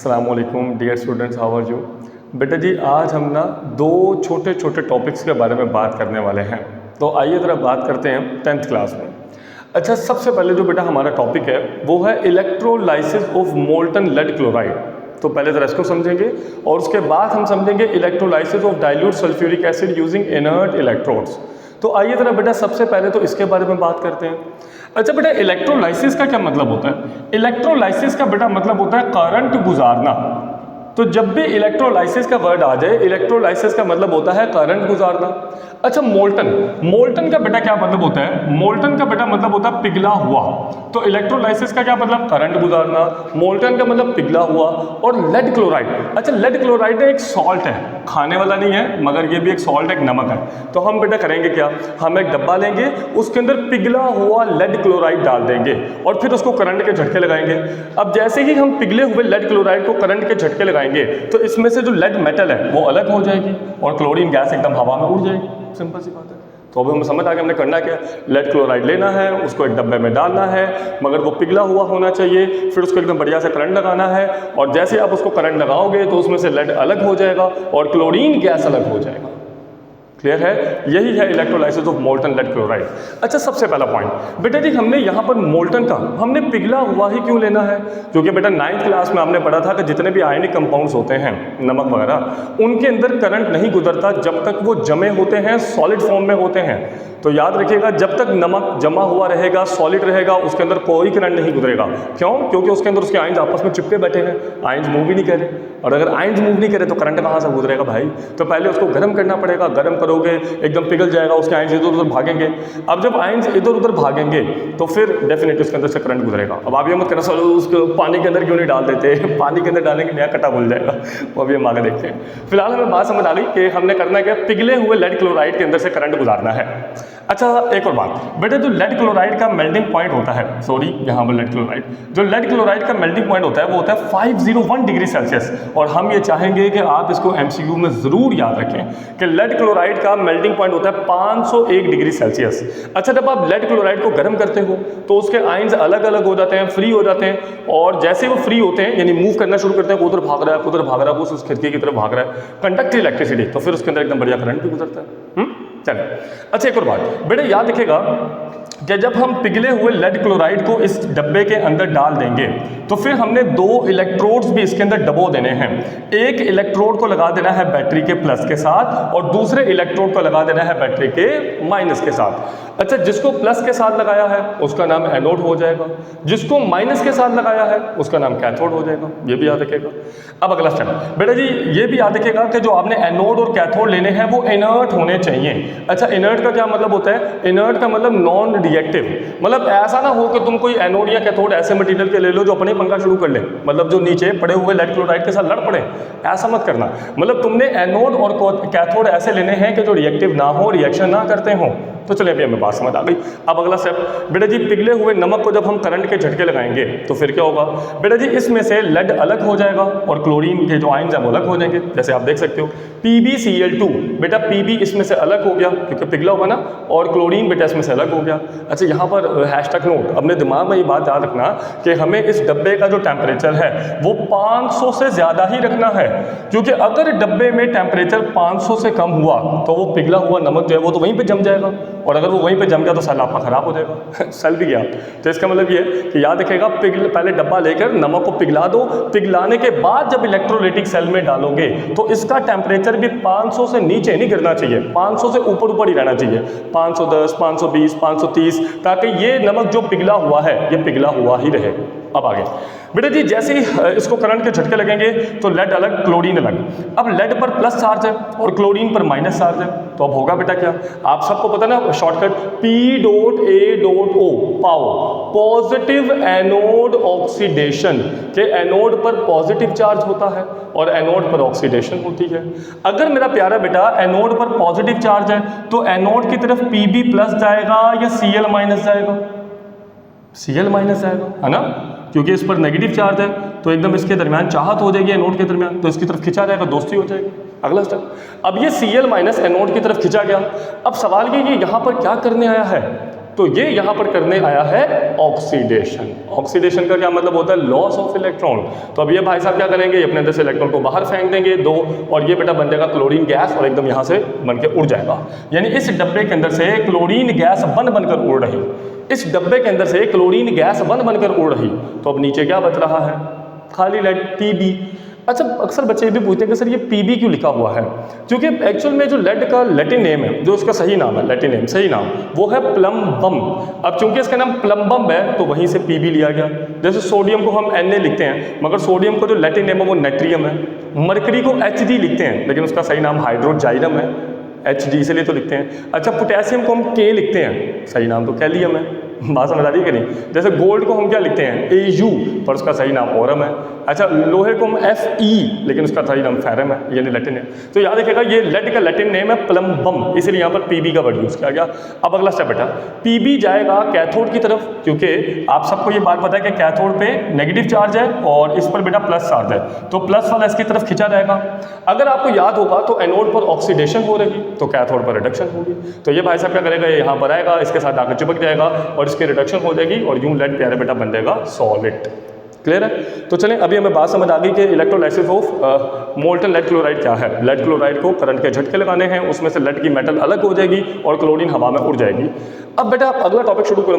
अस्सलाम वालेकुम dear students, how are you. बेटा जी, आज हम ना दो छोटे छोटे टॉपिक्स के बारे में बात करने वाले हैं। तो आइए ज़रा बात करते हैं 10th क्लास में। अच्छा, सबसे पहले जो बेटा हमारा टॉपिक है वो है electrolysis of molten lead chloride. तो पहले ज़रा इसको समझेंगे और उसके बाद हम समझेंगे electrolysis of dilute sulphuric acid using inert electrodes. तो आइए ज़रा बेटा सबसे पहले तो इसके बारे में बात करते हैं। अच्छा बेटा, इलेक्ट्रोलाइसिस का क्या मतलब होता है? इलेक्ट्रोलाइसिस का बेटा मतलब होता है करंट गुजारना। तो जब भी इलेक्ट्रोलाइसिस का वर्ड आ जाए, इलेक्ट्रोलाइसिस का मतलब होता है करंट गुजारना। अच्छा, मोल्टन का बेटा क्या मतलब होता है? मोल्टन का बेटा मतलब होता है पिघला हुआ। तो इलेक्ट्रोलाइसिस का क्या मतलब? करंट गुजारना। मोल्टन का मतलब पिघला हुआ। और लेड क्लोराइड, अच्छा लेड क्लोराइड एक सॉल्ट है, खाने वाला नहीं है मगर ये भी एक सॉल्ट, एक नमक है। तो हम बेटा करेंगे क्या, हम एक डब्बा लेंगे, उसके अंदर पिघला हुआ लेड क्लोराइड डाल देंगे और फिर उसको करंट के झटके लगाएंगे। अब जैसे ही हम पिघले हुए लेड क्लोराइड को करंट के झटके लगाएंगे तो इसमें से जो लेड मेटल है वो अलग हो जाएगी और क्लोरीन गैस एकदम हवा में उड़ जाएगी। सिंपल सी बात है। तो अभी हमें समझ आ गया हमने करना क्या। लेड क्लोराइड लेना है, उसको एक डब्बे में डालना है मगर वो पिघला हुआ होना चाहिए, फिर उसको एकदम बढ़िया से करंट लगाना है और जैसे आप उसको करंट लगाओगे तो उसमें से लेड अलग हो जाएगा और क्लोरीन गैस अलग हो जाएगा। क्लियर है? यही है electrolysis of molten lead chloride. अच्छा, सबसे पहला पॉइंट बेटा जी, हमने यहाँ पर मोल्टन का हमने पिघला हुआ ही क्यों लेना है? क्योंकि बेटा 9th क्लास में हमने पढ़ा था कि जितने भी आयनिक कंपाउंड्स होते हैं, नमक वगैरह, उनके अंदर करंट नहीं गुजरता जब तक वो जमे होते हैं, सॉलिड फॉर्म में होते हैं। तो याद रखिएगा, जब तक नमक जमा हुआ रहेगा, सॉलिड रहेगा, उसके अंदर कोई करंट नहीं गुजरेगा। क्यों? क्योंकि उसके अंदर उसके आयंस आपस में चिपके बैठे हैं, आयंस मूव ही नहीं कर रहे। और अगर आयंस मूव नहीं करे तो करंट कहाँ से गुजरेगा भाई? तो पहले उसको गर्म करना पड़ेगा, गर्म करोगे एकदम पिघल जाएगा, उसके आयंस इधर उधर भागेंगे। अब जब आयंस इधर उधर भागेंगे तो फिर डेफिनेटली उसके अंदर से करंट गुजरेगा। अब आप ये मत करना सर उसको पानी के अंदर क्यों नहीं डाल देते, पानी के अंदर डालेंगे नया कटा भूल जाएगा। वो अभी हम आगे देखते हैं। फिलहाल हमें बात समझ आ गई कि हमने करना क्या, पिघले हुए लेड क्लोराइड के अंदर से करंट गुजारना है। अच्छा, एक और बात बेटा, जो लेड क्लोराइड का मेल्टिंग पॉइंट होता है, यहाँ पर लेड क्लोराइड का मेल्टिंग पॉइंट होता है वो होता है 501 डिग्री सेल्सियस। और हम ये चाहेंगे कि आप इसको MCQ में ज़रूर याद रखें कि लेड क्लोराइड का मेल्टिंग पॉइंट होता है 501 डिग्री सेल्सियस। अच्छा, जब आप लेड क्लोराइड को गर्म करते हो तो उसके आयंस अलग अलग हो जाते हैं, फ्री हो जाते हैं और जैसे वो फ्री होते हैं यानी मूव करना शुरू करते हैं, उधर भाग रहा है, उधर भाग रहा है, उस खिड़की की तरफ भाग रहा है, कंडक्टिव इलेक्ट्रिसिटी, तो फिर उसके अंदर एकदम बढ़िया करंट भी गुजरता है। चलिए, अच्छा एक और बात बेटा याद रखिएगा कि जब हम पिघले हुए लेड क्लोराइड को इस डब्बे के अंदर डाल देंगे तो फिर हमने दो इलेक्ट्रोड्स भी इसके अंदर डबो देने हैं। एक इलेक्ट्रोड को लगा देना है बैटरी के प्लस के साथ और दूसरे इलेक्ट्रोड को लगा देना है बैटरी के माइनस के साथ। अच्छा, जिसको प्लस के साथ लगाया है उसका नाम एनोड हो जाएगा, जिसको माइनस के साथ लगाया है उसका नाम कैथोड हो जाएगा। ये भी याद रखिएगा। अब अगला स्टेप बेटा जी, ये भी याद रखिएगा कि जो आपने एनोड और कैथोड लेने हैं वो इनर्ट होने चाहिए। अच्छा, इनर्ट का क्या मतलब होता है? इनर्ट का मतलब नॉन रिएक्टिव, मतलब ऐसा ना हो कि तुम कोई एनोड या कैथोड ऐसे मटेरियल के ले लो जो अपने पंगा शुरू कर ले, मतलब जो नीचे पड़े हुए लेड क्लोराइड के साथ लड़ पड़े। ऐसा मत करना, मतलब तुमने एनोड और कैथोड ऐसे लेने हैं कि जो रिएक्टिव ना हो, रिएक्शन ना करते हो। तो चलिए अभी हमें बात समझ आ गई। अब अगला स्टेप बेटा जी, पिघले हुए नमक को जब हम करंट के झटके लगाएंगे तो फिर क्या होगा बेटा जी, इसमें से लेड अलग हो जाएगा और क्लोरीन के जो आयंस हैं वो अलग हो जाएंगे। जैसे आप देख सकते हो PbCl2, बेटा Pb इसमें से अलग हो गया क्योंकि पिघला हुआ ना, और क्लोरीन बेटा इसमें से अलग हो गया। अच्छा, यहाँ पर हैशटैग नोट, अपने दिमाग में ये बात याद रखना कि हमें इस डब्बे का जो टेम्परेचर है वो 500 से ज़्यादा ही रखना है, क्योंकि अगर डब्बे में टेम्परेचर 500 से कम हुआ तो वो पिघला हुआ नमक जो है वो तो वहीं पर जम जाएगा और अगर वो वहीं पे जम गया तो सेल आपका खराब हो जाएगा। सेल भी गया। तो इसका मतलब ये है कि याद रखेगा, पहले डब्बा लेकर नमक को पिघला दो, पिघलाने के बाद जब इलेक्ट्रोलाइटिक सेल में डालोगे तो इसका टेम्परेचर भी 500 से नीचे नहीं गिरना चाहिए, 500 से ऊपर ही रहना चाहिए, 510, 520, 530, ताकि ये नमक जो पिघला हुआ है ये पिघला हुआ ही रहे। अब आगे बेटा जी, जैसे ही इसको करंट के झटके लगेंगे तो लेड अलग, क्लोरीन अलग। अब लेड पर प्लस चार्ज है और क्लोरीन पर माइनस चार्ज है, तो अब होगा बेटा क्या, आप सबको पता ना शॉर्टकट P.A.O, पाओ, पॉजिटिव एनोड ऑक्सीडेशन, के एनोड पर पॉजिटिव चार्ज होता है और एनोड पर ऑक्सीडेशन होती है। अगर मेरा प्यारा बेटा एनोड पर पॉजिटिव चार्ज है तो एनोड की तरफ Pb प्लस जाएगा या Cl माइनस जाएगा? Cl माइनस जाएगा, है ना, क्योंकि इस पर नेगेटिव चार्ज है तो एकदम इसके दरमियान चाहत हो जाएगी एनोड के दरमियान, तो इसकी तरफ खिंचा जाएगा, दोस्ती हो जाएगी। अगला स्टेप, अब ये Cl माइनस एनोड की तरफ खिंचा गया। अब सवाल ये कि यहाँ पर क्या करने आया है, तो ये यहाँ पर करने आया है ऑक्सीडेशन। ऑक्सीडेशन का क्या मतलब होता है? Loss of electron. तो अब ये भाई साहब क्या करेंगे, ये अपने अंदर से इलेक्ट्रॉन को बाहर फेंक देंगे दो, और ये बेटा बन जाएगा क्लोरीन गैस और एकदम यहाँ से बन के उड़ जाएगा। यानी इस डब्बे के अंदर से क्लोरीन गैस बन बनकर उड़ रही, इस डब्बे के अंदर से क्लोरीन गैस बन बनकर उड़ रही, तो अब नीचे क्या बच रहा है? खाली लेड, पीबी। अच्छा, अक्सर बच्चे ये भी पूछते हैं कि सर ये पीबी क्यों लिखा हुआ है? क्योंकि एक्चुअल में जो लेड का लैटिन नेम है, जो उसका सही नाम है, लैटिन नेम सही नाम वो है प्लम्बम। अब चूंकि इसका नाम प्लम्बम है तो वहीं से पीबी लिया गया। जैसे सोडियम को हम Na लिखते हैं, मगर सोडियम को जो लैटिन नेम है वो नाइट्रियम है। मरकरी को Hd लिखते हैं, लेकिन उसका सही नाम हाइड्रोजाइरम है, Hd इसलिए तो लिखते हैं। अच्छा, पोटेशियम को हम K लिखते हैं, सही नाम तो कैलियम है। बात समझ आ रही है कि नहीं? जैसे गोल्ड को हम क्या लिखते हैं? Au, पर उसका सही नाम ओरम है। अच्छा, लोहे को हम Fe, लेकिन उसका सही नाम फेरम है, यानी लैटिन है। तो याद रखिएगा ये लेड का लैटिन नेम है प्लम्बम, इसलिए यहाँ पर Pb का वर्ड यूज़ किया गया। अब अगला स्टेप बेटा, Pb जाएगा कैथोड की तरफ, क्योंकि आप सबको ये बात पता है कि कैथोड पे नेगेटिव चार्ज है और इस पर बेटा प्लस चार्ज है, तो प्लस वाला इसकी तरफ खिंचा जाएगा। अगर आपको याद होगा तो एनोड पर ऑक्सीडेशन हो रही तो कैथोड पर रिडक्शन होगी। तो ये भाई साहब क्या करेगा, ये यहाँ पर आएगा, इसके साथ आकर चिपक जाएगा और इसकी रिडक्शन हो जाएगी और यूं लेड प्यारे बेटा बन जाएगा सॉलिड। क्लियर है? तो चलें, अभी हमें बात समझ आ गई कि electrolysis of molten lead chloride क्या है। लेड क्लोराइड को करंट के झटके लगाने हैं, उसमें से लेड की मेटल अलग हो जाएगी और क्लोरीन हवा में उड़ जाएगी। अब बेटा अगला टॉपिक शुरू करो।